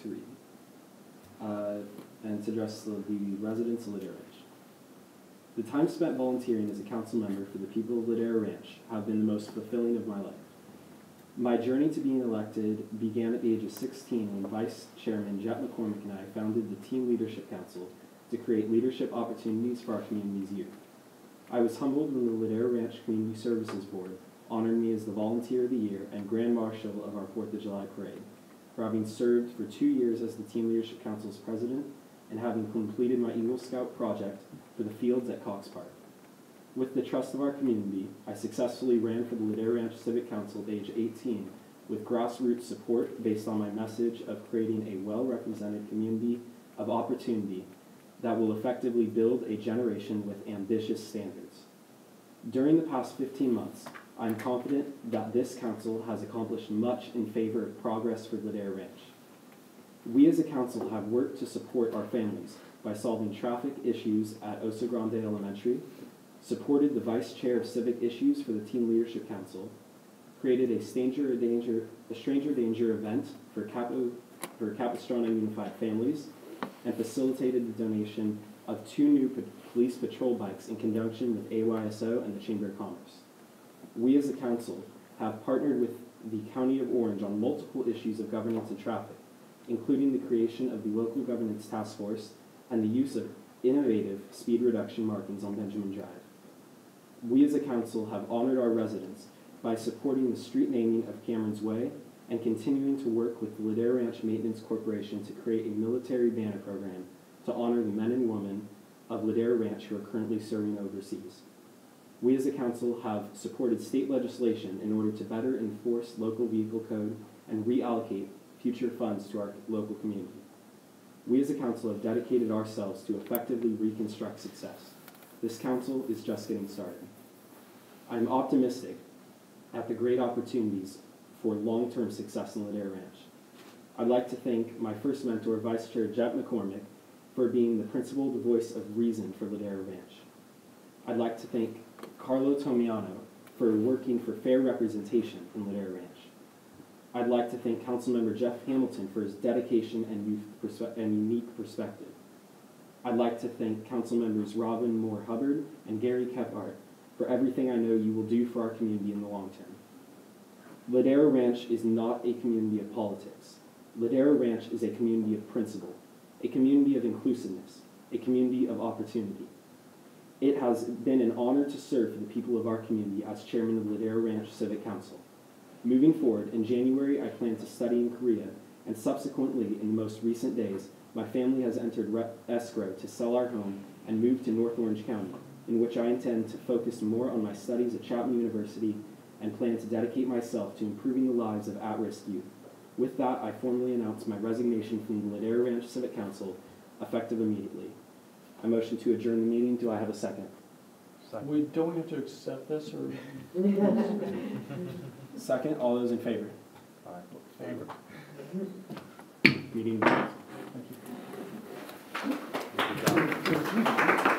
to read. And to address the residents of Ladera Ranch. The time spent volunteering as a council member for the people of Ladera Ranch have been the most fulfilling of my life. My journey to being elected began at the age of 16 when Vice Chairman Jett McCormick and I founded the Team Leadership Council to create leadership opportunities for our community's youth. I was humbled when the Ladera Ranch Community Services Board honored me as the Volunteer of the Year and Grand Marshal of our 4th of July Parade, for having served for 2 years as the Team Leadership Council's president and having completed my Eagle Scout project for the fields at Cox Park. With the trust of our community, I successfully ran for the Ladera Ranch Civic Council at age 18 with grassroots support based on my message of creating a well-represented community of opportunity that will effectively build a generation with ambitious standards. During the past 15 months, I am confident that this council has accomplished much in favor of progress for Ladera Ranch. We as a council have worked to support our families by solving traffic issues at Oso Grande Elementary, supported the Vice Chair of Civic Issues for the Team Leadership Council, created a stranger danger event for Capistrano Unified Families, and facilitated the donation of 2 new police patrol bikes in conjunction with AYSO and the Chamber of Commerce. We as a council have partnered with the County of Orange on multiple issues of governance and traffic, including the creation of the Local Governance Task Force and the use of innovative speed reduction markings on Benjamin Drive. We as a council have honored our residents by supporting the street naming of Cameron's Way and continuing to work with the Ladera Ranch Maintenance Corporation to create a military banner program to honor the men and women of Ladera Ranch who are currently serving overseas. We as a council have supported state legislation in order to better enforce local vehicle code and reallocate future funds to our local community. We as a council have dedicated ourselves to effectively reconstruct success. This council is just getting started. I am optimistic at the great opportunities for long-term success in Ladera Ranch. I'd like to thank my first mentor, Vice Chair Jett McCormick, for being the principled voice of reason for Ladera Ranch. I'd like to thank Carlo Tomiano for working for fair representation in Ladera Ranch. I'd like to thank Councilmember Jeff Hamilton for his dedication and unique perspective. I'd like to thank Councilmembers Robin Moore Hubbard and Gary Kephart for everything I know you will do for our community in the long term. Ladera Ranch is not a community of politics. Ladera Ranch is a community of principle, a community of inclusiveness, a community of opportunity. It has been an honor to serve for the people of our community as chairman of Ladera Ranch Civic Council. Moving forward, in January, I plan to study in Korea, and subsequently, in the most recent days, my family has entered escrow to sell our home and move to North Orange County, in which I intend to focus more on my studies at Chapman University and plan to dedicate myself to improving the lives of at-risk youth. With that, I formally announce my resignation from the Ladera Ranch Civic Council, effective immediately. I motion to adjourn the meeting. Do I have a second? Don't we have to accept this, or? Second. All those in favor? Aye. Favor. Meeting adjourned. Thank you.